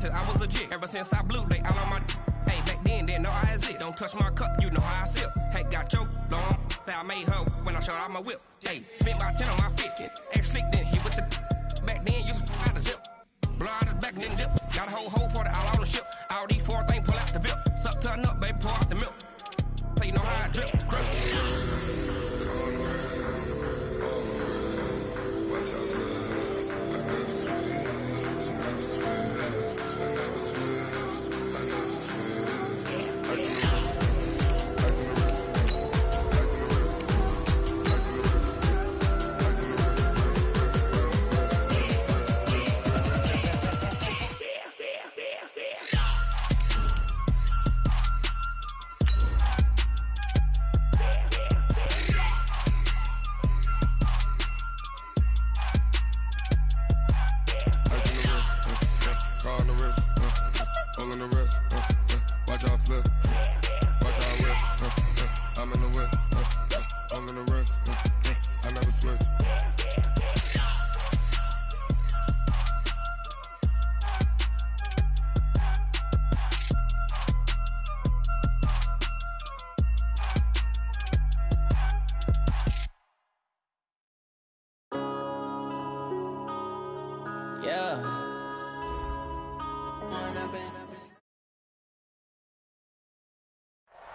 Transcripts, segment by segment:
said I was legit. Ever since I blew, they all on my. Hey, back then, didn't know I exist. Don't touch my cup, you know how I sip. Hey, got your long. Say I made her when I showed out my whip. Hey, spent about 10 on my fit. Ex-slick, then hit with the. Back then, used to out the zip. Blow out his back and then dip. Got a whole party all on the ship. All these 4 things pull out the VIP. Suck to a nut, baby, pour out the milk. So you know how I drip.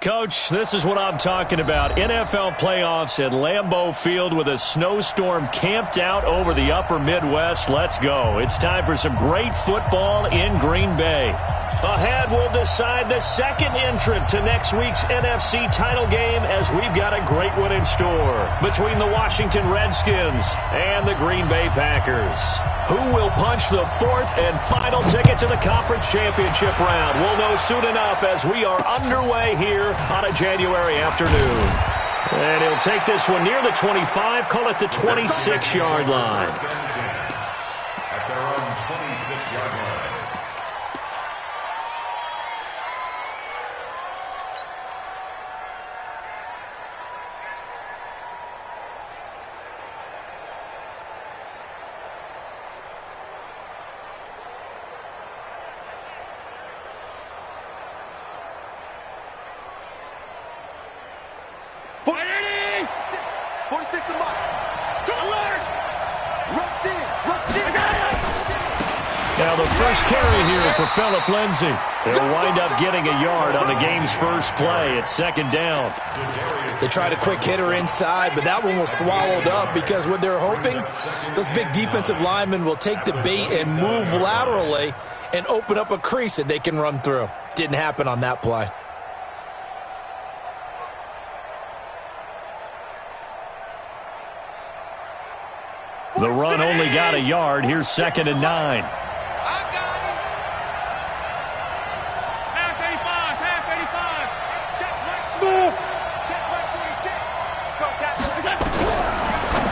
Coach, this is what I'm talking about. NFL playoffs at Lambeau Field with a snowstorm camped out over the upper Midwest. Let's go. It's time for some great football in Green Bay. Ahead, we'll decide the second entrant to next week's NFC title game as we've got a great one in store between the Washington Redskins and the Green Bay Packers. Who will punch the fourth and final ticket to the conference championship round? We'll know soon enough as we are underway here on a January afternoon. And he'll take this one near the 25, call it the 26-yard line. At their own 26-yard line. Now the first carry here for Phillip Lindsay. They'll wind up getting a yard on the game's first play. It's second down. They tried a quick hitter inside, but that one was swallowed up because what they're hoping, those big defensive linemen will take the bait and move laterally and open up a crease that they can run through. Didn't happen on that play. The run only got a yard. Here's 2nd and 9.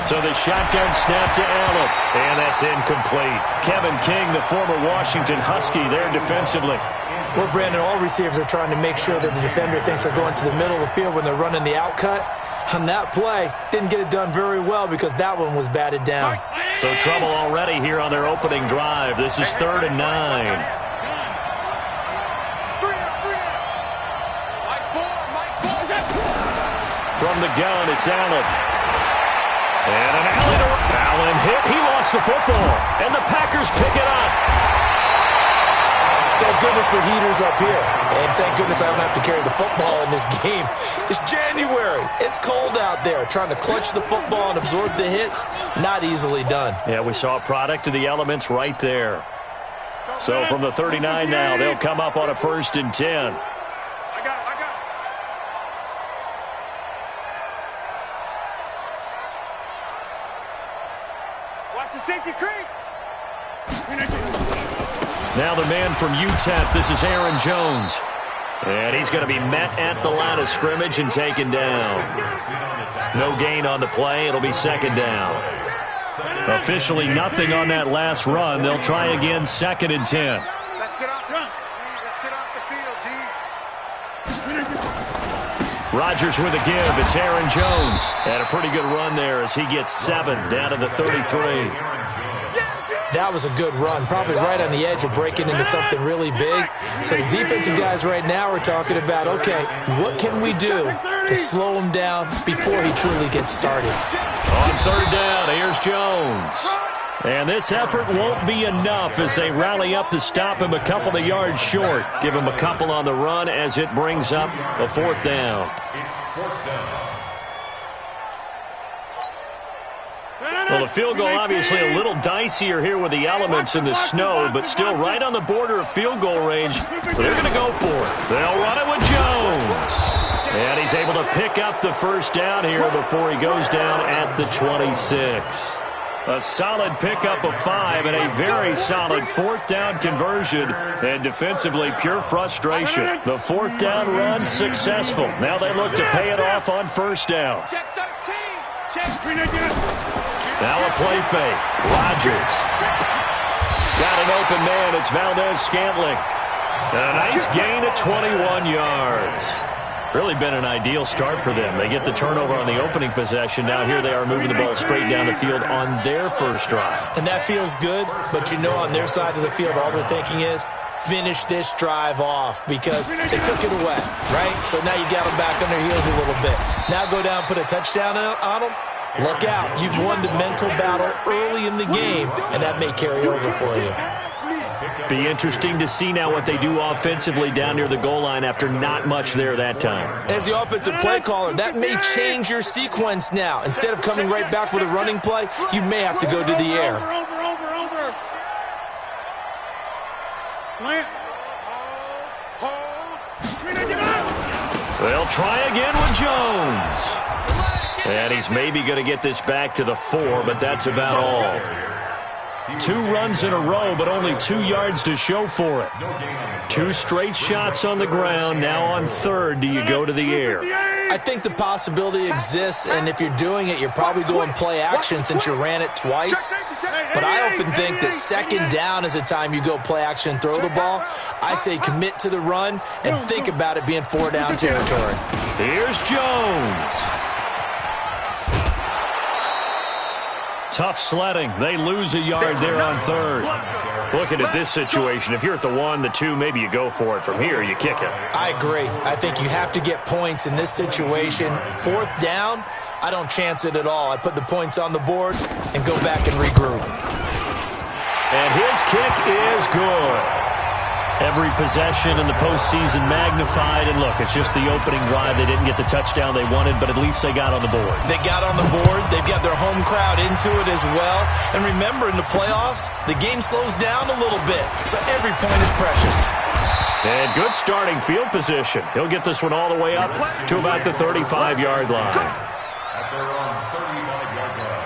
So the shotgun snap to Allen, and that's incomplete. Kevin King, the former Washington Husky, there defensively. Well, Brandon, all receivers are trying to make sure that the defender thinks they're going to the middle of the field when they're running the outcut. On that play, didn't get it done very well because that one was batted down. So trouble already here on their opening drive. This is 3rd and 9. From the gun, it's Allen. And an Allen hit. He lost the football. And the Packers pick it up. Thank goodness for heaters up here. And thank goodness I don't have to carry the football in this game. It's January. It's cold out there. Trying to clutch the football and absorb the hits, not easily done. Yeah, we saw a product of the elements right there. So from the 39 now, they'll come up on a 1st and 10. Now the man from UTEP, this is Aaron Jones. And he's going to be met at the line of scrimmage and taken down. No gain on the play. It'll be 2nd down. Officially nothing on that last run. They'll try again 2nd and 10. Let's get off the field, D. Rodgers with a give. It's Aaron Jones. And a pretty good run there as he gets 7 down to the 33. that was a good run, probably right on the edge of breaking into something really big. So the defensive guys right now are talking about, okay, what can we do to slow him down before he truly gets started? On third down, here's Jones. And this effort won't be enough as they rally up to stop him a couple of yards short. Give him a couple on the run as it brings up a fourth down. Well, the field goal obviously a little dicier here with the elements in the snow, but still right on the border of field goal range. They're going to go for it. They'll run it with Jones. And he's able to pick up the first down here before he goes down at the 26. A solid pickup of 5 and a very solid fourth down conversion. And defensively, pure frustration. The fourth down run successful. Now they look to pay it off on first down. Now a play fake. Rodgers. Got an open man. It's Valdez-Scantling. A nice gain at 21 yards. Really been an ideal start for them. They get the turnover on the opening possession. Now here they are moving the ball straight down the field on their first drive. And that feels good, but you know on their side of the field all they're thinking is finish this drive off because they took it away, right? So now you got them back on their heels a little bit. Now go down and put a touchdown on them. Look out. You've won the mental battle early in the game, and that may carry over for you. Be interesting to see now what they do offensively down near the goal line after not much there that time. As the offensive play caller, that may change your sequence now. Instead of coming right back with a running play, you may have to go to the air. They'll try again with Jones. And he's maybe going to get this back to the 4, but that's about all. 2 runs in a row, but only 2 yards to show for it. 2 straight shots on the ground. Now on third, do you go to the air? I think the possibility exists, and if you're doing it, you're probably going play action since you ran it twice. But I often think that second down is the time you go play action and throw the ball. I say commit to the run and think about it being 4-down territory. Here's Jones. Tough sledding. They lose a yard there on third. Looking at this situation, if you're at the 1, the 2, maybe you go for it. From here, you kick it. I agree. I think you have to get points in this situation. Fourth down, I don't chance it at all. I put the points on the board and go back and regroup. And his kick is good. Every possession in the postseason magnified. And look, it's just the opening drive. They didn't get the touchdown they wanted, but at least they got on the board. They got on the board. They've got their home crowd into it as well. And remember, in the playoffs, the game slows down a little bit. So every point is precious. And good starting field position. He'll get this one all the way up to about the 35-yard line. At their own 35-yard line.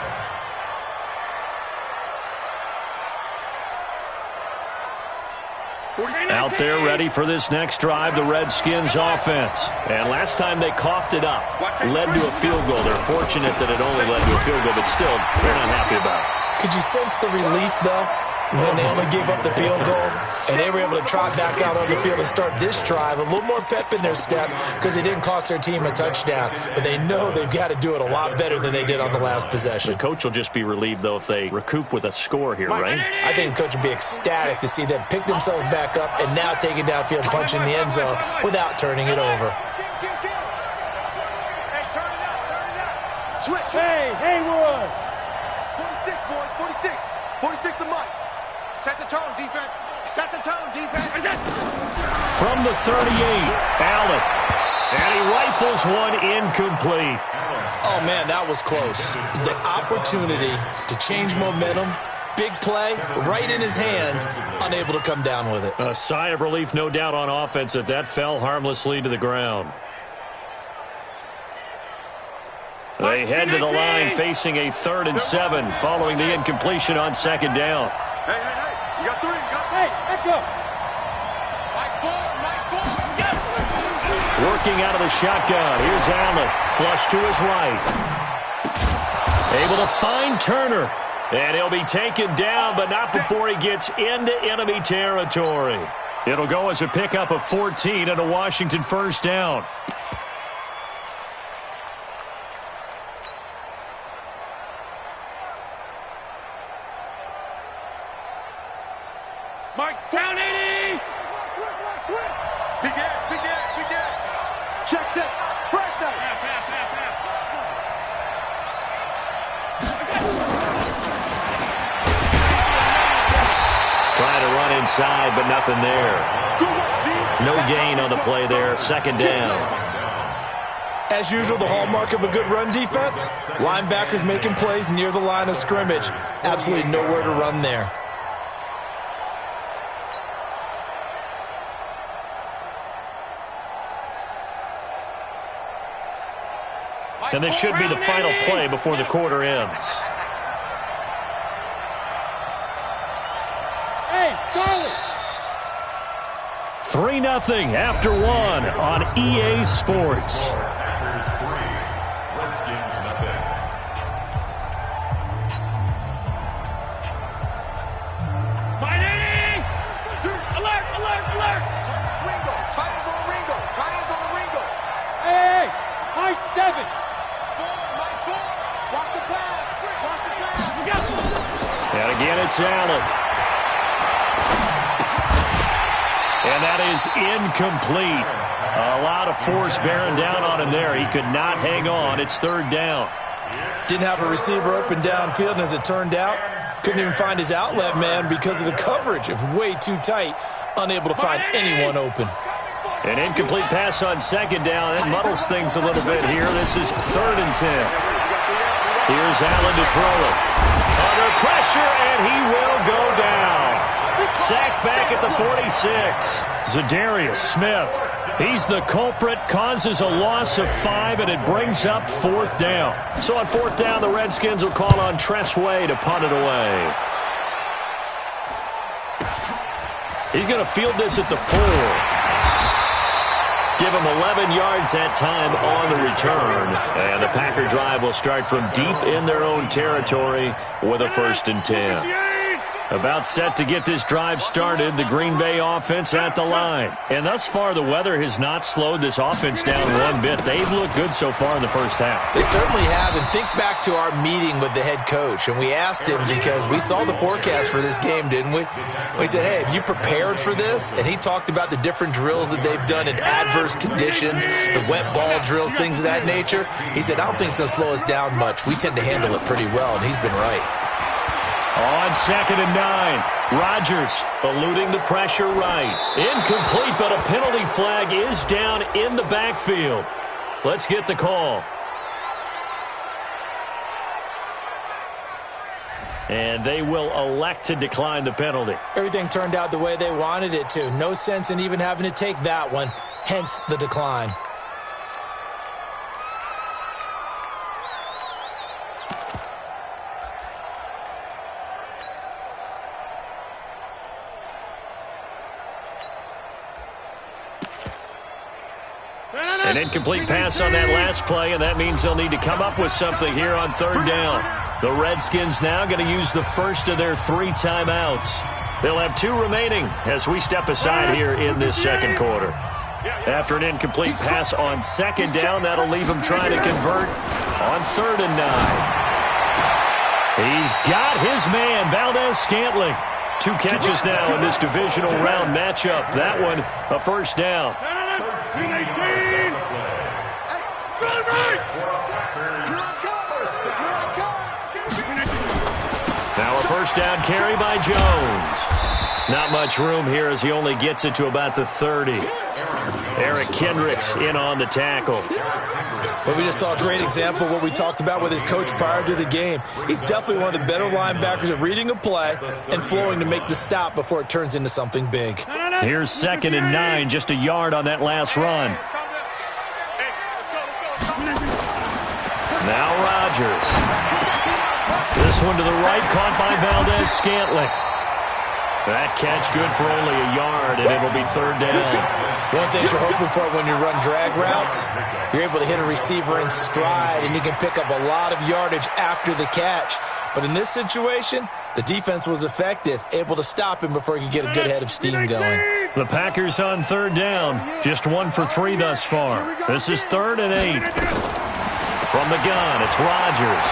Out there ready for this next drive, the Redskins offense. And last time they coughed it up, led to a field goal. They're fortunate that it only led to a field goal, but still, they're not happy about it. Could you sense the relief, though, when they only gave up the field goal and they were able to trot back out on the field and start this drive? A little more pep in their step because it didn't cost their team a touchdown. But they know they've got to do it a lot better than they did on the last possession. The coach will just be relieved, though, if they recoup with a score here, right? I think the coach will be ecstatic to see them pick themselves back up and now take it downfield, punch in the end zone without turning it over. Hey, turn it up. Switch. Hey, Haywood. 46, boy, 46. 46 to Mike. Set the tone, defense. Set the tone, defense. From the 38, Allen. And he rifles one incomplete. Oh, man, that was close. The opportunity to change momentum, big play, right in his hands, unable to come down with it. A sigh of relief, no doubt, on offense that fell harmlessly to the ground. They head to the line facing a 3rd and 7 following the incompletion on second down. Hey, you got 3. Hey, back up. Mike Bull. Yes. Working out of the shotgun. Here's Allen. Flush to his right. Able to find Turner. And he'll be taken down, but not before he gets into enemy territory. It'll go as a pickup of 14 and a Washington first down. Mike, down 80! Begin. Check. Fresh down. Trying to run inside, but nothing there. No gain on the play there. Second down. As usual, the hallmark of a good run defense, linebackers making plays near the line of scrimmage. Absolutely nowhere to run there. And this should be the final play before the quarter ends. Hey, Charlie! 3-0 after one on EA Sports. Packers 3, Redskins nothing. Fight 80! Alert! Tight ends on Ringo. Hey! High 7! Line 4! Watch the pass! And again, it's Allen. And that is incomplete. A lot of force bearing down on him there. He could not hang on. It's third down. Didn't have a receiver open downfield, and as it turned out, couldn't even find his outlet man because of the coverage. It was way too tight, unable to find anyone open. An incomplete pass on second down. That muddles things a little bit here. This is 3rd and 10. Here's Allen to throw it. Under pressure, and he will go down. Sacked back at the 46. Zadarius Smith. He's the culprit, causes a loss of 5, and it brings up 4th down. So on 4th down, the Redskins will call on Tress Way to punt it away. He's going to field this at the 4. Give him 11 yards that time on the return. And the Packer drive will start from deep in their own territory with a 1st and 10. About set to get this drive started, the Green Bay offense at the line. And thus far, the weather has not slowed this offense down one bit. They've looked good so far in the first half. They certainly have, and think back to our meeting with the head coach, and we asked him because we saw the forecast for this game, didn't we? We said, hey, have you prepared for this? And he talked about the different drills that they've done in adverse conditions, the wet ball drills, things of that nature. He said, I don't think it's going to slow us down much. We tend to handle it pretty well, and he's been right. On 2nd and 9, Rodgers eluding the pressure right. Incomplete, but a penalty flag is down in the backfield. Let's get the call. And they will elect to decline the penalty. Everything turned out the way they wanted it to. No sense in even having to take that one, hence the decline. An incomplete pass on that last play, and that means they'll need to come up with something here on 3rd down. The Redskins now going to use the first of their 3 timeouts. They'll have 2 remaining as we step aside here in this second quarter. After an incomplete pass on 2nd down, that'll leave him trying to convert on 3rd and 9. He's got his man, Valdez-Scantling. 2 catches now in this divisional round matchup. That one, a 1st down. Now a 1st down carry by Jones. Not much room here as he only gets it to about the 30. Eric Kendricks in on the tackle. But we just saw a great example of what we talked about with his coach prior to the game. He's definitely one of the better linebackers at reading a play and flowing to make the stop before it turns into something big. Here's 2nd and 9, just a yard on that last run. Now Rodgers. This one to the right, caught by Valdez-Scantling. That catch good for only a yard, and it'll be 3rd down. One thing you're hoping for when you run drag routes, you're able to hit a receiver in stride, and you can pick up a lot of yardage after the catch. But in this situation, the defense was effective, able to stop him before he could get a good head of steam going. The Packers on 3rd down, just 1 for 3 thus far. This is 3rd and 8. From the gun, it's Rodgers.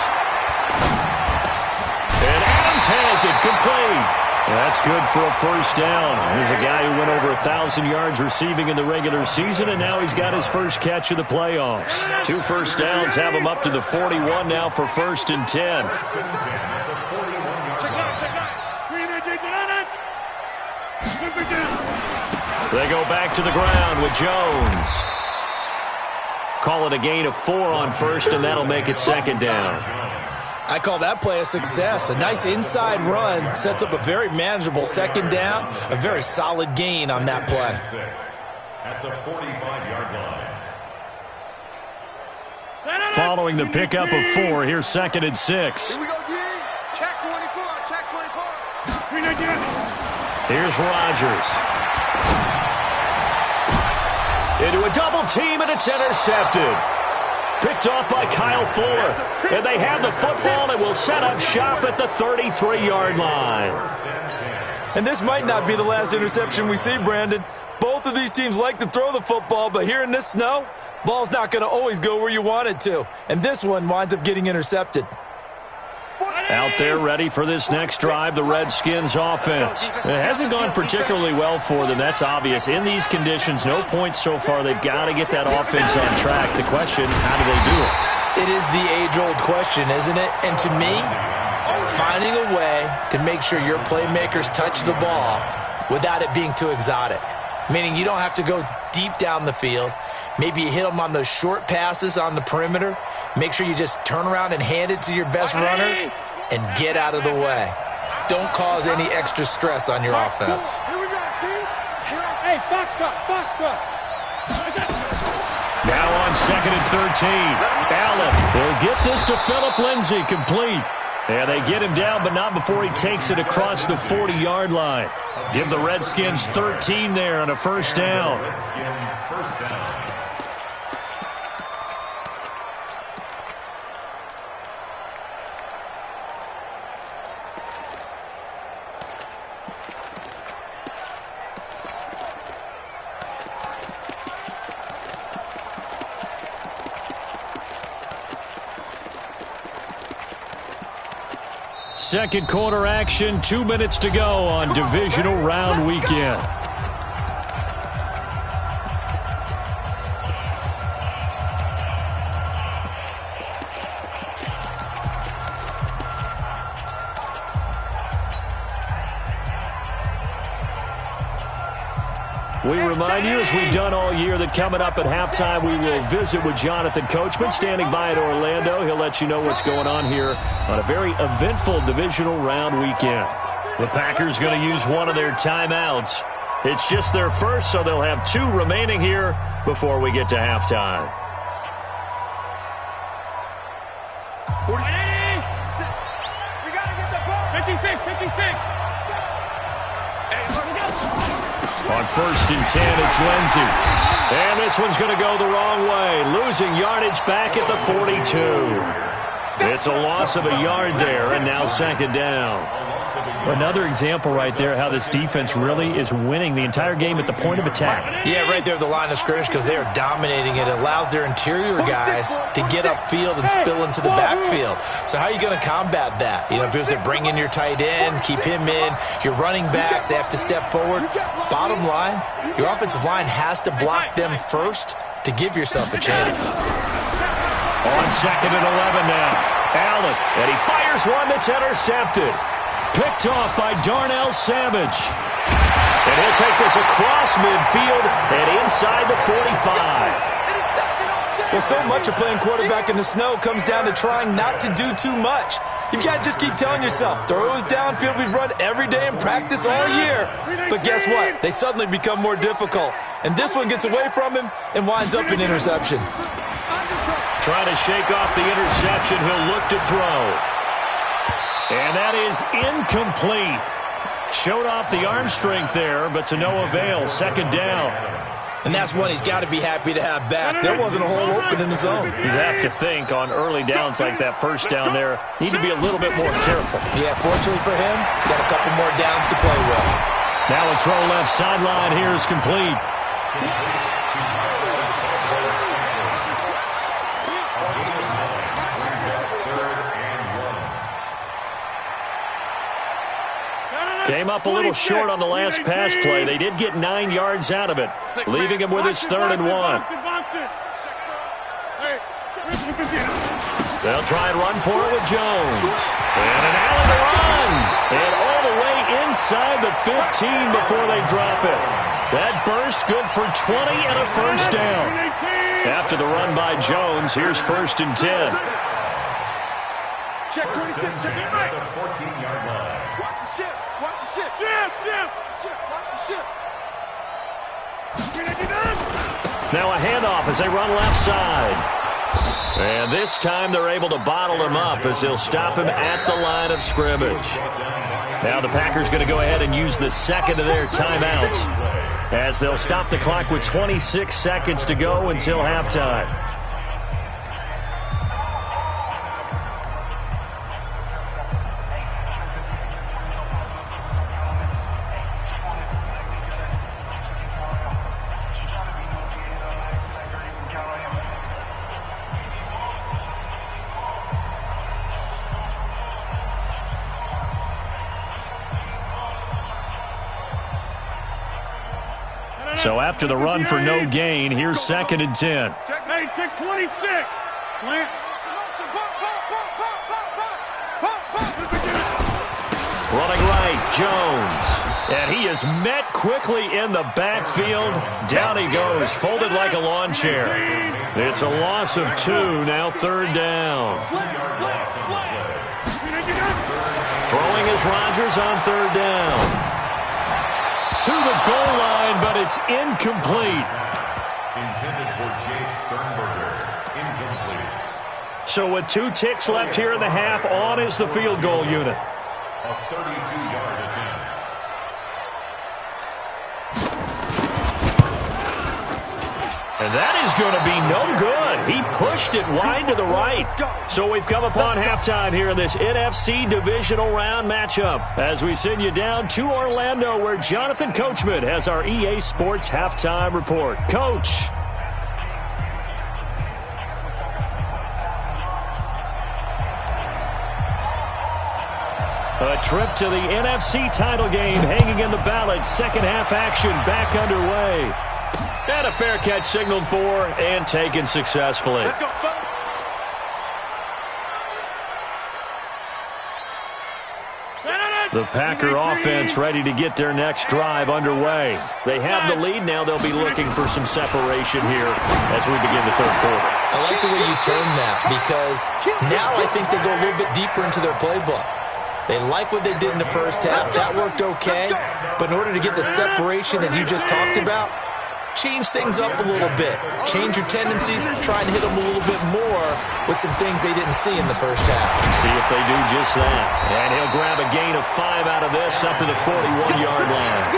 And Adams has it complete. That's good for a first down. Here's a guy who went over 1,000 yards receiving in the regular season, and now he's got his first catch of the playoffs. 2 first downs have him up to the 41 now for 1st and 10. They go back to the ground with Jones. Call it a gain of 4 on 1st, and that'll make it 2nd down. I call that play a success. A nice inside run sets up a very manageable 2nd down, a very solid gain on that play. At the 45-yard line. Following the pickup of 4, here's 2nd and 6. Here we go, D. Check 24, check 24. Here's Rodgers. Into a double team, and it's intercepted. Picked off by Kyle Fuller. And they have the football and will set up shop at the 33-yard line. And this might not be the last interception we see, Brandon. Both of these teams like to throw the football, but here in this snow, ball's not going to always go where you want it to. And this one winds up getting intercepted. Out there ready for this next drive, the Redskins offense. It hasn't gone particularly well for them, that's obvious. In these conditions, no points so far. They've got to get that offense on track. The question, how do they do it? It is the age-old question, isn't it? And to me, finding a way to make sure your playmakers touch the ball without it being too exotic. Meaning you don't have to go deep down the field. Maybe you hit them on those short passes on the perimeter. Make sure you just turn around and hand it to your best runner and get out of the way. Don't cause any extra stress on your offense. Here we go, team. Hey, Foxtrot. Now on 2nd and 13. Allen will get this to Phillip Lindsay, complete. And they get him down, but not before he takes it across the 40-yard line. Give the Redskins 13 there on a first down. First down. Second quarter action, 2 minutes to go on divisional round weekend. We remind you, as we've done all year, that coming up at halftime, we will visit with Jonathan Coachman, standing by in Orlando. He'll let you know what's going on here on a very eventful divisional round weekend. The Packers going to use one of their timeouts. It's just their first, so they'll have 2 remaining here before we get to halftime. We got to get the ball. 56. On 1st and 10, it's Lindsay. And this one's going to go the wrong way, losing yardage back at the 42. It's a loss of a yard there, and now 2nd down. Another example right there how this defense really is winning the entire game at the point of attack. Yeah, right there at the line of scrimmage, because they are dominating it. It allows their interior guys to get upfield and spill into the backfield. So how are you going to combat that? You know, because they bring in your tight end, keep him in. Your running backs, they have to step forward. Bottom line, your offensive line has to block them first to give yourself a chance. On 2nd and 11 now. Allen, and he fires one that's intercepted. Picked off by Darnell Savage. And he'll take this across midfield and inside the 45. Well, so much of playing quarterback in the snow comes down to trying not to do too much. You've got to just keep telling yourself, throws downfield we've run every day in practice all year. But guess what? They suddenly become more difficult. And this one gets away from him and winds up an interception. Trying to shake off the interception, he'll look to throw. And that is incomplete. Showed off the arm strength there, but to no avail. 2nd down. And that's one he's got to be happy to have back. There wasn't a hole open in the zone. You'd have to think on early downs like that first down there, need to be a little bit more careful. Yeah, fortunately for him, got a couple more downs to play with. Now a throw left sideline here is complete. Came up a little short on the last pass play. They did get 9 yards out of it, leaving him with his 3rd and 1. They'll try and run for it with Jones. And an alley to run. And all the way inside the 15 before they drop it. That burst good for 20 and a first down. After the run by Jones, here's 1st and 10. Check 26, check it right. The 14-yard line. Watch the ship, watch the ship. Watch the ship. Now a handoff as they run left side. And this time they're able to bottle him up as they'll stop him at the line of scrimmage. Now the Packers going to go ahead and use the second of their timeouts as they'll stop the clock with 26 seconds to go until halftime. So after the run for no gain, here's 2nd and 10. Hey, check 26. Running right, Jones. And he is met quickly in the backfield. Down he goes, folded like a lawn chair. It's a loss of 2, now 3rd down. Throwing is Rodgers on 3rd down. To the goal line, but it's incomplete. Intended for Chase Sternberger. Incomplete. So with 2 ticks left here in the half, on is the field goal unit. A 32-yard attempt. And that is going to be no good. He pushed it wide to the right. So we've come upon halftime here in this NFC divisional round matchup as we send you down to Orlando where Jonathan Coachman has our EA Sports halftime report. Coach. A trip to the NFC title game hanging in the balance. Second half action back underway. And a fair catch signaled for and taken successfully. Let's go, The Packer offense ready to get their next drive underway. They have the lead now. They'll be looking for some separation here as we begin the 3rd quarter. I like the way you term that because now I think they go a little bit deeper into their playbook. They like what they did in the first half. That worked okay. But in order to get the separation that you just talked about, change things up a little bit. Change your tendencies. Try and hit them a little bit more with some things they didn't see in the first half. See if they do just that. And he'll grab a gain of 5 out of this up to the 41-yard line.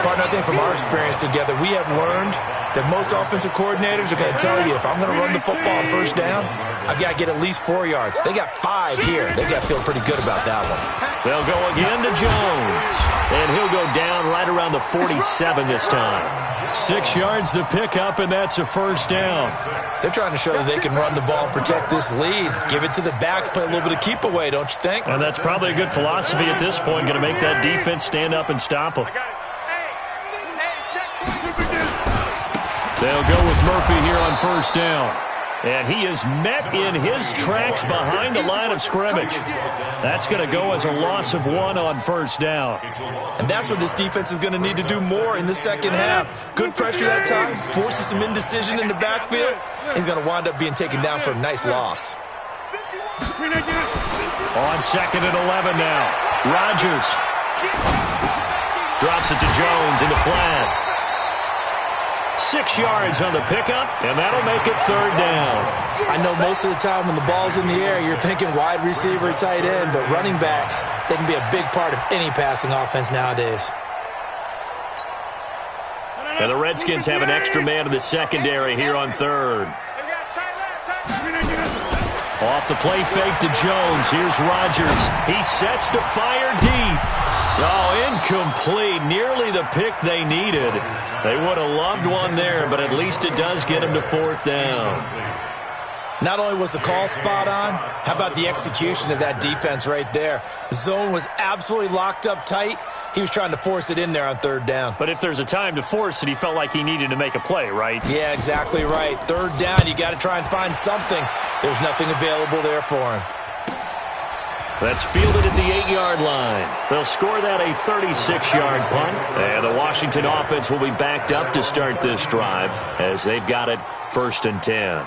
Partner, I think from our experience together, we have learned that most offensive coordinators are going to tell you if I'm going to run the football on first down, I've got to get at least 4 yards. They got 5 here. They've got to feel pretty good about that one. They'll go again to Jones. And he'll go down right around the 47 this time. 6 yards the pickup, and that's a first down. They're trying to show that they can run the ball and protect this lead. Give it to the backs, play a little bit of keep away, don't you think? And that's probably a good philosophy at this point, going to make that defense stand up and stop them. They'll go with Murphy here on first down. And he is met in his tracks behind the line of scrimmage. That's going to go as a loss of 1 on first down. And that's what this defense is going to need to do more in the second half. Good pressure that time, forces some indecision in the backfield. He's going to wind up being taken down for a nice loss. On 2nd and 11 now. Rodgers drops it to Jones in the flat. 6 yards on the pickup, and that'll make it 3rd down. I know most of the time when the ball's in the air, you're thinking wide receiver, tight end, but running backs, they can be a big part of any passing offense nowadays. And the Redskins have an extra man in the secondary here on 3rd. Off the play fake to Jones. Here's Rodgers. He sets to fire deep. Oh, incomplete. Nearly the pick they needed. They would have loved one there, but at least it does get them to 4th down. Not only was the call spot on, how about the execution of that defense right there? The zone was absolutely locked up tight. He was trying to force it in there on third down. But if there's a time to force it, he felt like he needed to make a play, right? Yeah, exactly right. Third down, you got to try and find something. There's nothing available there for him. That's fielded at the 8-yard line. They'll score that a 36-yard punt. And the Washington offense will be backed up to start this drive as they've got it 1st and 10.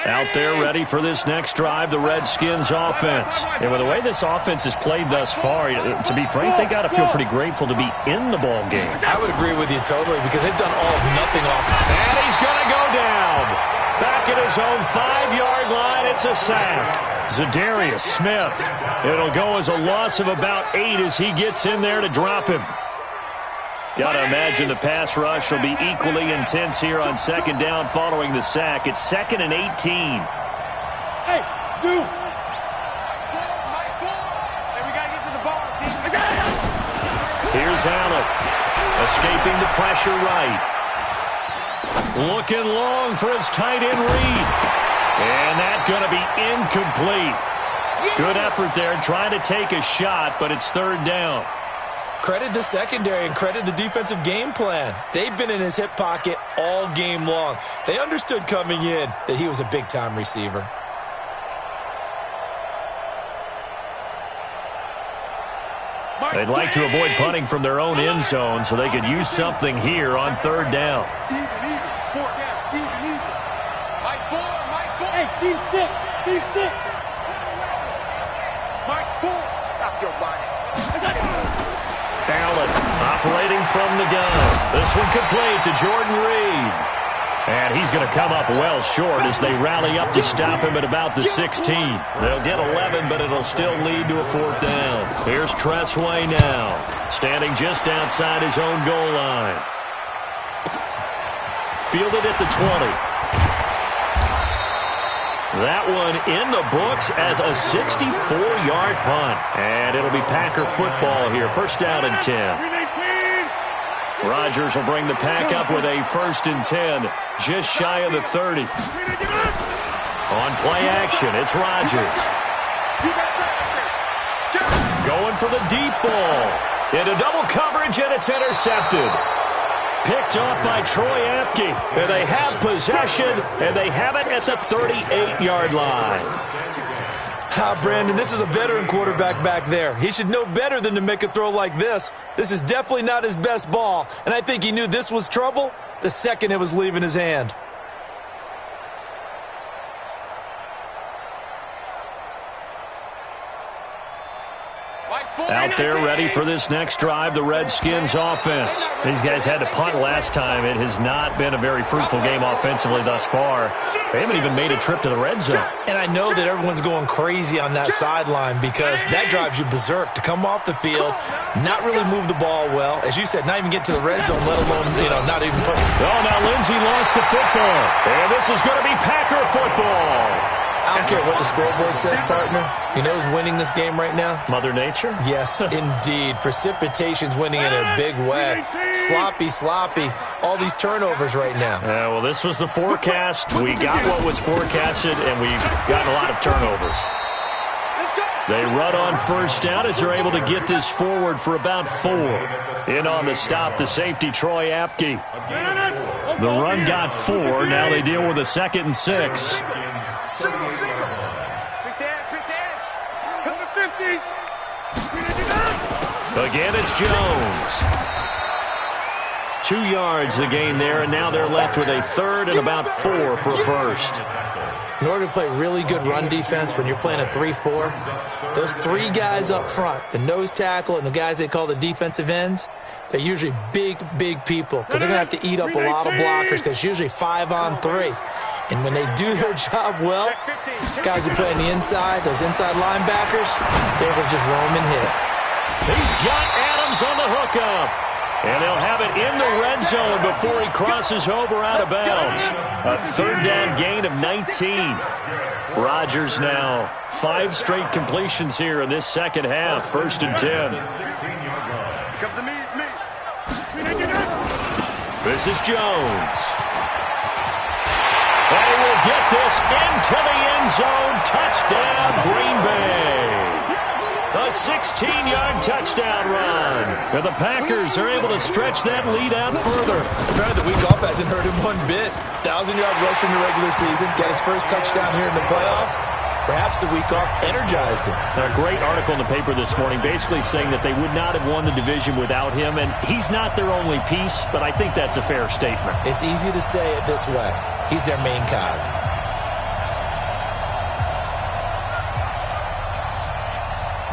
Out there ready for this next drive, the Redskins offense. And with the way this offense has played thus far, to be frank, they got to feel pretty grateful to be in the ball game. I would agree with you totally because they've done all of nothing offense. And he's going to go down. Back at his own 5-yard line, it's a sack. Zadarius Smith. It'll go as a loss of about 8 as he gets in there to drop him. Got to imagine the pass rush will be equally intense here on 2nd down following the sack. It's 2nd and 18. Hey, dude. Hey, we got to get to the ball, team. Here's Allen. Escaping the pressure right. Looking long for his tight end read. And that's going to be incomplete. Good effort there trying to take a shot, but it's 3rd down. Credit the secondary and credit the defensive game plan. They've been in his hip pocket all game long. They understood coming in that he was a big-time receiver. They'd like to avoid punting from their own end zone so they could use something here on 3rd down. Even. 4 down. Even. Mike 4. Hey, Team 6. Mike 4. Stop your running. Allen operating from the gun. This one complete to Jordan Reed. And he's going to come up well short as they rally up to stop him at about the 16. They'll get 11, but it'll still lead to a 4th down. Here's Tressway now, standing just outside his own goal line. Fielded at the 20. That one in the books as a 64-yard punt. And it'll be Packer football here. 1st down and 10. Rodgers will bring the Pack up with a 1st and 10, just shy of the 30. On play action, it's Rodgers. Going for the deep ball. Into double coverage, and it's intercepted. Picked off by Troy Apke. And they have possession, and they have it at the 38-yard line. Brandon, this is a veteran quarterback back there. He should know better than to make a throw like this. This is definitely not his best ball, and I think he knew this was trouble the second it was leaving his hand. Out there ready for this next drive, the Redskins offense. These guys had to punt last time. It has not been a very fruitful game offensively thus far. They haven't even made a trip to the red zone. And I know that everyone's going crazy on that sideline because that drives you berserk to come off the field, not really move the ball well. As you said, not even get to the red zone, let alone, not even put. Oh, now Lindsey lost the football. And this is going to be Packer football. I don't care what the scoreboard says, partner. You know who's winning this game right now? Mother Nature? Yes, indeed. Precipitation's winning in a big way. Sloppy. All these turnovers right now. Yeah, well, this was the forecast. We got what was forecasted, and we've gotten a lot of turnovers. They run on 1st down as they're able to get this forward for about 4. In on the stop, the safety, Troy Apke. The run got 4. Now they deal with a 2nd and 6. Single. Quick dash. Come to 50. Again, it's Jones. 2 yards the gain there, and now they're left with a 3rd and about 4 for a 1st. In order to play really good run defense when you're playing a 3-4, those 3 guys up front, the nose tackle and the guys they call the defensive ends, they're usually big people because they're going to have to eat up a lot of blockers because it's usually 5-on-3. And when they do their job well, guys who play on the inside, those inside linebackers, they will just roam and hit. He's got Adams on the hookup. And they'll have it in the red zone before he crosses over out of bounds. A third down gain of 19. Rodgers now 5 straight completions here in this second half. 1st and 10. Comes to me, it's me. This is Jones. They will get this into the end zone. Touchdown, Green Bay. A 16-yard touchdown run. And the Packers are able to stretch that lead out further. The week off hasn't hurt him one bit. 1,000-yard rush in the regular season. Got his first touchdown here in the playoffs. Perhaps the week off energized him. A great article in the paper this morning basically saying that they would not have won the division without him. And he's not their only piece, but I think that's a fair statement. It's easy to say it this way. He's their main cog.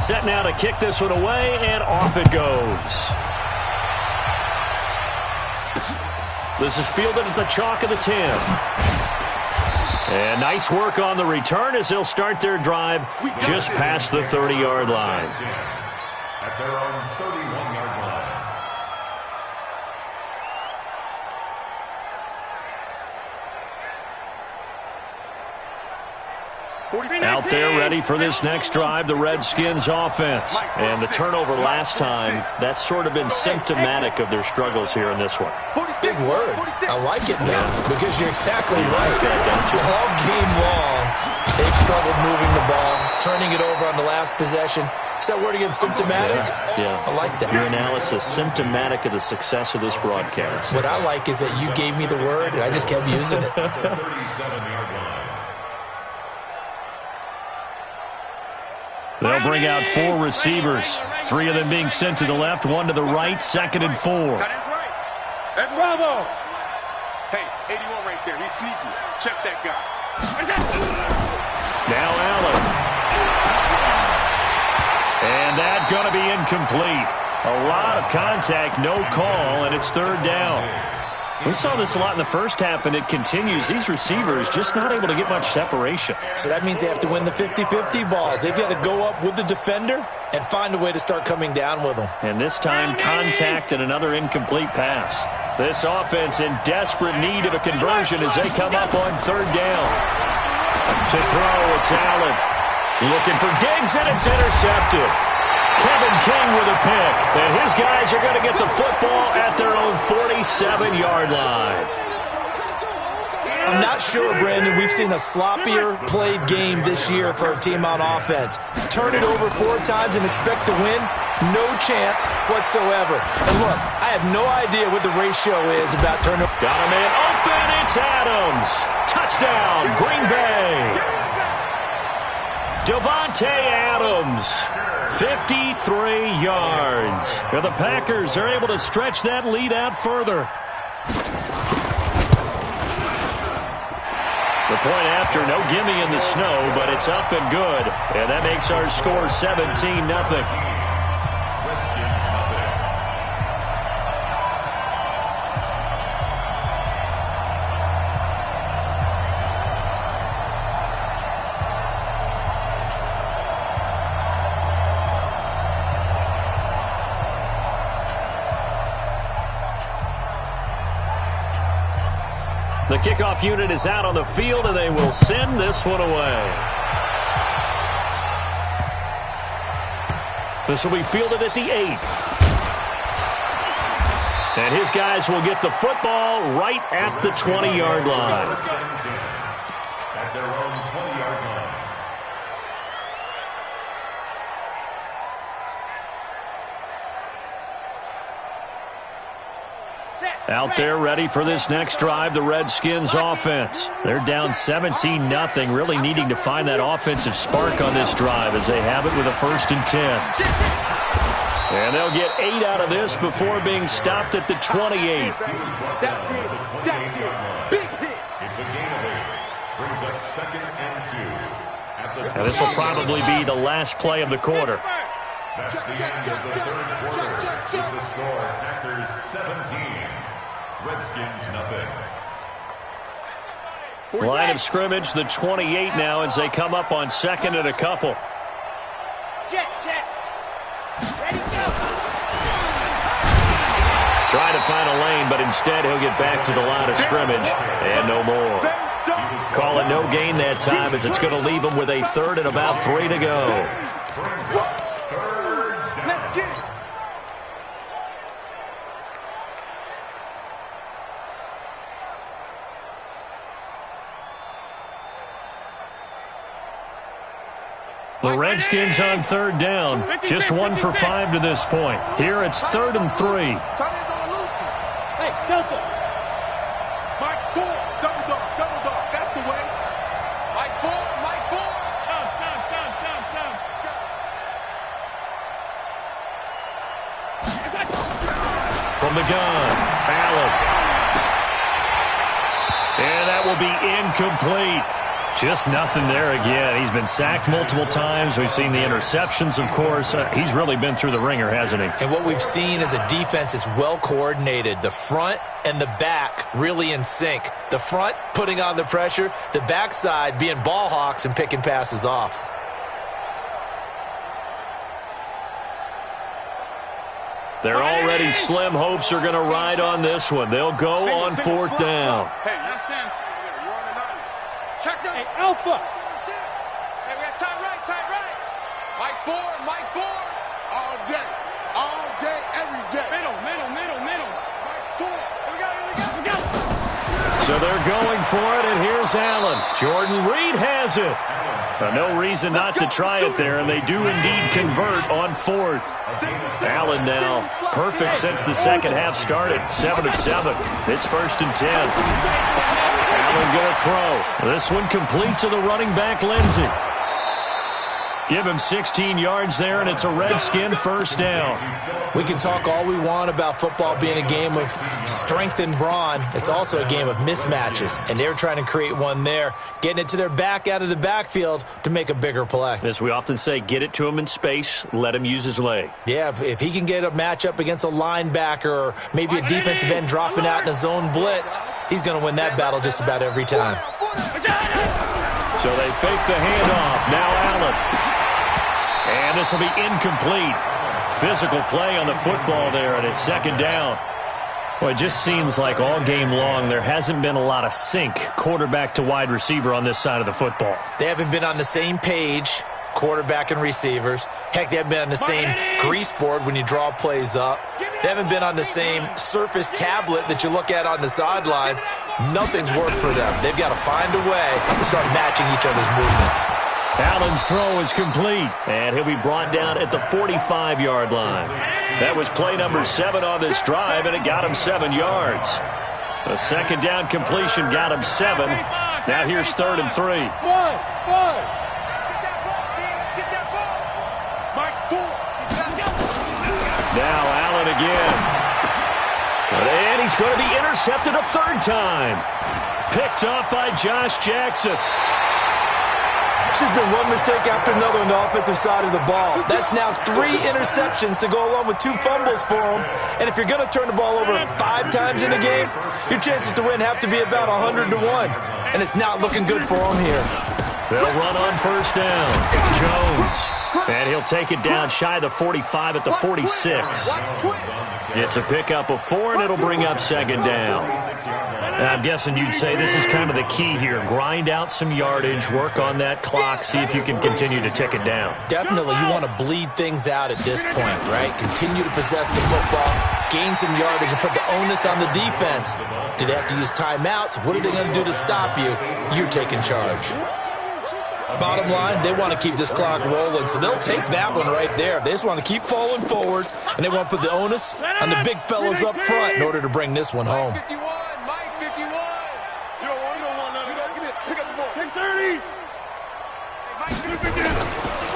Set now to kick this one away, and off it goes. This is fielded at the chalk of the 10. And nice work on the return as they'll start their drive just past the 30-yard line. At their own 31-yard line. Out there ready for this next drive, the Redskins offense. And the turnover last time, that's sort of been symptomatic of their struggles here in this one. Big word. I like it now because you're exactly right. All game long, they've struggled moving the ball, turning it over on the last possession. Is that word again, symptomatic? Yeah. I like that. Your analysis, symptomatic of the success of this broadcast. What I like is that you gave me the word, and I just kept using it. 37-yard line. They'll bring out 4 receivers. 3 of them being sent to the left, 1 to the right, 2nd and 4. And Bravo. Hey, 81 right there. He's sneaky. Check that guy. Now Allen. And that's going to be incomplete. A lot of contact, no call, and it's 3rd down. We saw this a lot in the first half, and it continues. These receivers just not able to get much separation. So that means they have to win the 50-50 balls. They've got to go up with the defender and find a way to start coming down with them. And this time, contact and another incomplete pass. This offense in desperate need of a conversion as they come up on 3rd down. To throw, it's Allen. Looking for Diggs, and it's intercepted. Kevin King with a pick, and his guys are going to get the football at their own 47-yard line. I'm not sure, Brandon, we've seen a sloppier played game this year for a team on offense. Turn it over 4 times and expect to win? No chance whatsoever. And look, I have no idea what the ratio is about turnover. Got a man open, it's Adams. Touchdown, Green Bay. Devontae Adams. 53 yards. And the Packers are able to stretch that lead out further. The point after, no gimme in the snow, but it's up and good. And that makes our score 17-0. The kickoff unit is out on the field, and they will send this one away. This will be fielded at the 8. And his guys will get the football right at the 20-yard line. At their own 20-yard line. Out there ready for this next drive, the Redskins offense. They're down 17-0, really needing to find that offensive spark on this drive as they have it with a 1st and 10. And they'll get 8 out of this before being stopped at the 28. It's a gain of 8. Brings up 2nd and 2. And this will probably be the last play of the quarter. That's the end of the 3rd quarter. With the score, Packers 17. Redskins nothing. Line of scrimmage, the 28 now as they come up on 2nd and a couple. Jet. Ready, go. Trying to find a lane, but instead he'll get back to the line of scrimmage and no more. Call it no gain that time as it's going to leave him with a third and about 3 to go. The Redskins on third down. Just 1 for 5 to this point. Here it's 3rd and 3. Hey, Delta. Mike 4, double dog. That's the way. Mike 4. From the gun, Allen. And that will be incomplete. Just nothing there again. He's been sacked multiple times. We've seen the interceptions, of course. He's really been through the ringer, hasn't he? And what we've seen is a defense that's well coordinated. The front and the back really in sync. The front putting on the pressure. The backside being ball hawks and picking passes off. They're already slim hopes are going to ride on this one. They'll go on 4th down. Check them. Hey, Alpha. Hey, we got tight right. Mike 4. All day, every day. Middle. Mike 4. Here we go. So they're going for it, and here's Allen. Jordan Reed has it. No reason not to try it there, and they do indeed convert on 4th. Allen now perfect since the second half started. 7 of 7. It's 1st and 10. Allen going to throw. This one complete to the running back, Lindsey. Give him 16 yards there, and it's a Redskin 1st down. We can talk all we want about football being a game of strength and brawn. It's also a game of mismatches, and they're trying to create one there, getting it to their back out of the backfield to make a bigger play. As we often say, get it to him in space, let him use his leg. Yeah, if he can get a matchup against a linebacker or maybe a defensive end dropping out in a zone blitz, he's going to win that battle just about every time. So they fake the handoff. Now Allen. And this will be incomplete. Physical play on the football there, and it's 2nd down. Well, it just seems like all game long there hasn't been a lot of sync quarterback to wide receiver on this side of the football. They haven't been on the same page, quarterback and receivers. Heck, they haven't been on the same grease board when you draw plays up. They haven't been on the same surface tablet that you look at on the sidelines. Nothing's worked for them. They've got to find a way to start matching each other's movements. Allen's throw is complete, and he'll be brought down at the 45-yard line. That was play number 7 on this drive, and it got him 7 yards. The 2nd down completion got him 7. Now here's 3rd and 3. Now Allen again. And he's going to be intercepted a 3rd time. Picked up by Josh Jackson. This has been one mistake after another on the offensive side of the ball. That's now 3 interceptions to go along with 2 fumbles for him. And if you're going to turn the ball over 5 times in a game, your chances to win have to be about 100 to 1. And it's not looking good for him here. They'll run on 1st down. Jones. And he'll take it down shy of the 45 at the 46. It's a pickup of 4, and it'll bring up 2nd down. I'm guessing you'd say this is kind of the key here. Grind out some yardage, work on that clock, see if you can continue to tick it down. Definitely, you want to bleed things out at this point, right? Continue to possess the football, gain some yardage, and put the onus on the defense. Do they have to use timeouts? What are they going to do to stop you? You're taking charge. Bottom line, they want to keep this clock rolling, so they'll take that one right there. They just want to keep falling forward, and they want to put the onus on the big fellas up front in order to bring this one home.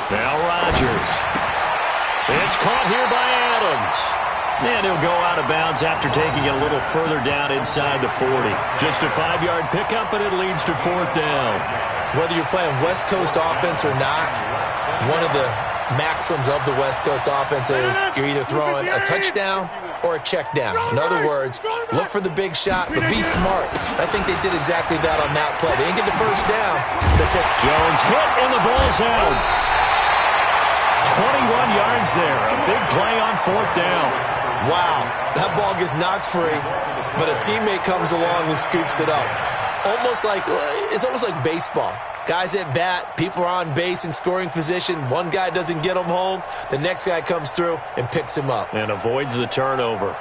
Now Rodgers. It's caught here by Adams. And he'll go out of bounds after taking it a little further down inside the 40. Just a 5-yard pickup, and it leads to 4th down. Whether you're playing West Coast offense or not, one of the maxims of the West Coast offense is you're either throwing a touchdown or a check down. In other words, look for the big shot, but be smart. I think they did exactly that on that play. They didn't get the 1st down. Jones hit, and the ball's out. 21 yards there. A big play on 4th down. Wow, that ball gets knocked free, but a teammate comes along and scoops it up. It's almost like baseball. Guys at bat, people are on base in scoring position. One guy doesn't get him home. The next guy comes through and picks him up. And avoids the turnover.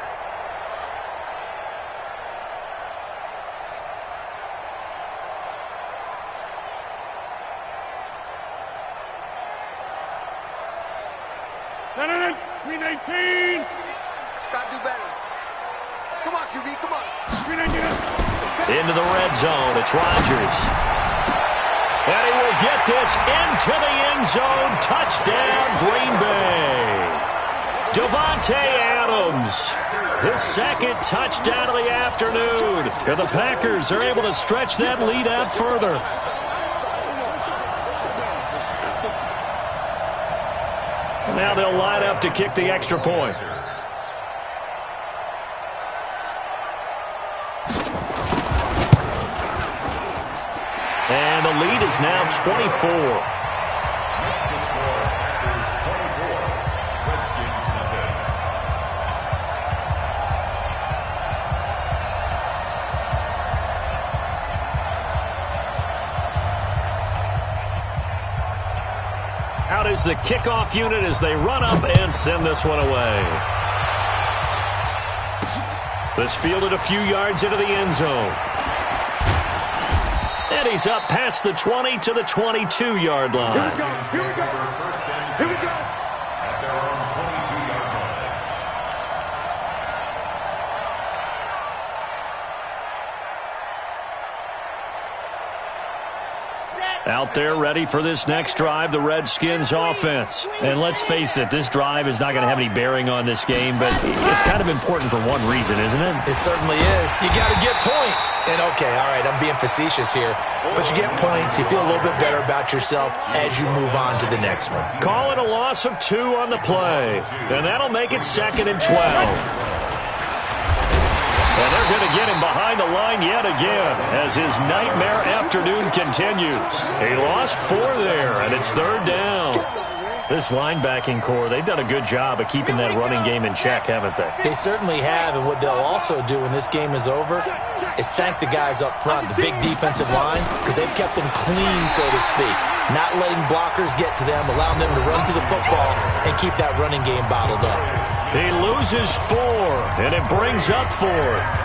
No. 319. Gotta do better. Come on, QB, come on. 319. Into the red zone. It's Rodgers. And he will get this into the end zone. Touchdown, Green Bay. Davante Adams. His second touchdown of the afternoon. And the Packers are able to stretch that lead out further. And now they'll line up to kick the extra point. And the lead is now 24. Out is the kickoff unit as they run up and send this one away. This fielded a few yards into the end zone. And he's up past the 20 to the 22-yard line. Here we go. At their own 22-yard line. Out there ready for this next drive, the Redskins offense. And let's face it, this drive is not going to have any bearing on this game, but it's kind of important for one reason, isn't it? It certainly is. You got to get points. And okay, all right, I'm being facetious here, but you get points, you feel a little bit better about yourself as you move on to the next one. Call it a loss of 2 on the play, and that'll make it 2nd and 12. And they're going to get him behind the line yet again as his nightmare afternoon continues. He lost 4 there, and it's 3rd down. This linebacking core, they've done a good job of keeping that running game in check, haven't they? They certainly have, and what they'll also do when this game is over is thank the guys up front, the big defensive line, because they've kept them clean, so to speak. Not letting blockers get to them, allowing them to run to the football and keep that running game bottled up. He loses 4, and it brings up 4th.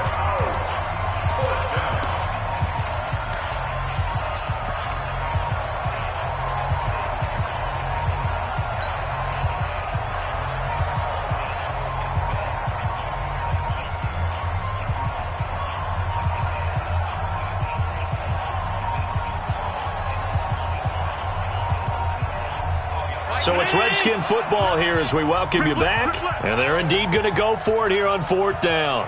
So it's Redskin football here as we welcome you back. And they're indeed going to go for it here on 4th down.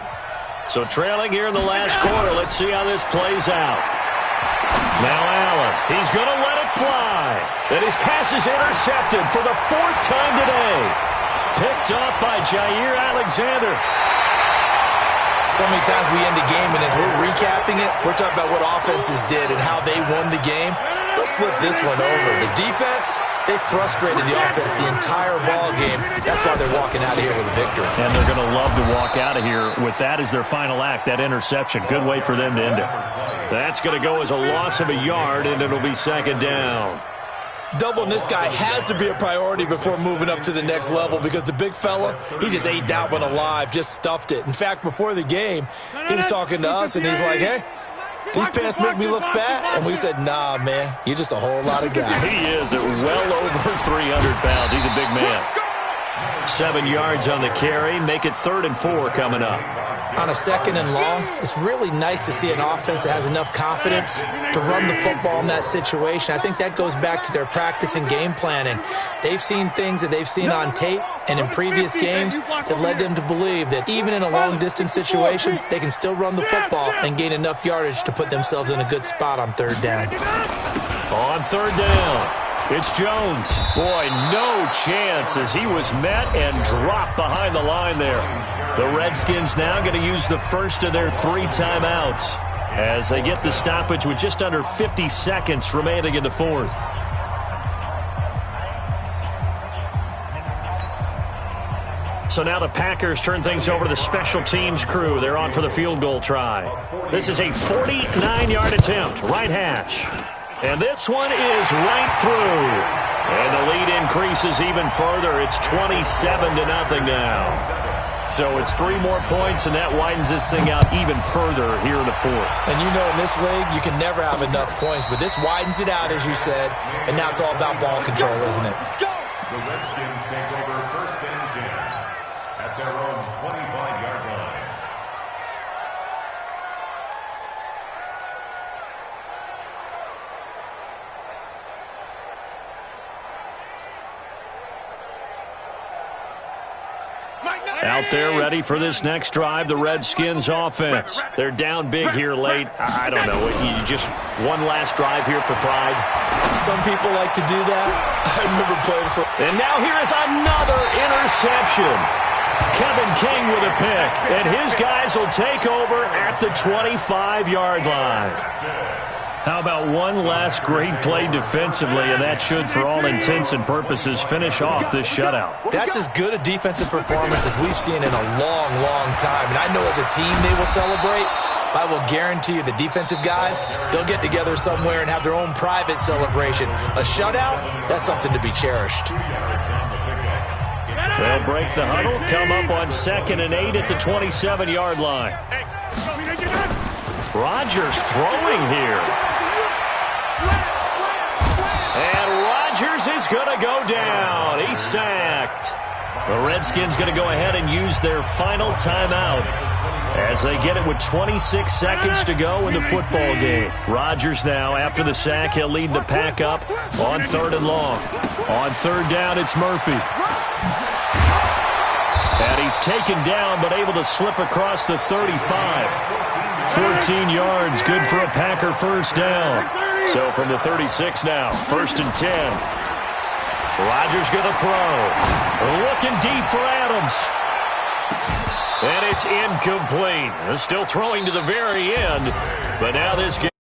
So trailing here in the last quarter. Let's see how this plays out. Now Allen. He's going to let it fly. And his pass is intercepted for the 4th time today. Picked off by Jair Alexander. So many times we end the game, and as we're recapping it, we're talking about what offenses did and how they won the game. Let's flip this one over. The defense, they frustrated the offense the entire ball game. That's why they're walking out of here with a victory. And they're going to love to walk out of here with that as their final act, that interception. Good way for them to end it. That's going to go as a loss of a yard, and it'll be 2nd down. Doubling this guy has to be a priority before moving up to the next level because the big fella, he just ate that one alive, just stuffed it. In fact, before the game, he was talking to us, and he's like, hey, these pants make me look fat? And we said, nah, man, you're just a whole lot of guy. He is at well over 300 pounds. He's a big man. 7 yards on the carry. Make it 3rd and 4 coming up. On a 2nd and long, it's really nice to see an offense that has enough confidence to run the football in that situation. I think that goes back to their practice and game planning. They've seen things that they've seen on tape and in previous games that led them to believe that even in a long-distance situation, they can still run the football and gain enough yardage to put themselves in a good spot on 3rd down. On 3rd down. It's Jones. Boy, no chance as he was met and dropped behind the line there. The Redskins now going to use the first of their 3 timeouts as they get the stoppage with just under 50 seconds remaining in the 4th. So now the Packers turn things over to the special teams crew. They're on for the field goal try. This is a 49-yard attempt, right hash. And this one is right through. And the lead increases even further. It's 27-0 now. So it's 3 more points, and that widens this thing out even further here in the fourth. And you know in this league, you can never have enough points, but this widens it out, as you said, and now it's all about ball control, isn't it? The Redskins take over 1st and 10 at their own 25-yard line. Out there ready for this next drive, the Redskins offense. They're down big here late. I don't know. Just one last drive here for pride. Some people like to do that. I remember playing for... And now here is another interception. Kevin King with a pick. And his guys will take over at the 25-yard line. How about one last great play defensively, and that should, for all intents and purposes, finish off this shutout. That's as good a defensive performance as we've seen in a long, long time. And I know as a team they will celebrate, but I will guarantee you the defensive guys, they'll get together somewhere and have their own private celebration. A shutout, that's something to be cherished. They'll break the huddle, come up on 2nd and 8 at the 27-yard line. Rodgers throwing here. And Rodgers is going to go down. He's sacked. The Redskins going to go ahead and use their final timeout as they get it with 26 seconds to go in the football game. Rodgers now, after the sack, he'll lead the pack up on 3rd and long. On 3rd down, it's Murphy. And he's taken down, but able to slip across the 35. 14 yards, good for a Packer first down. So from the 36 now, 1st and 10. Rodgers going to throw. Looking deep for Adams. And it's incomplete. Still throwing to the very end. But now this game.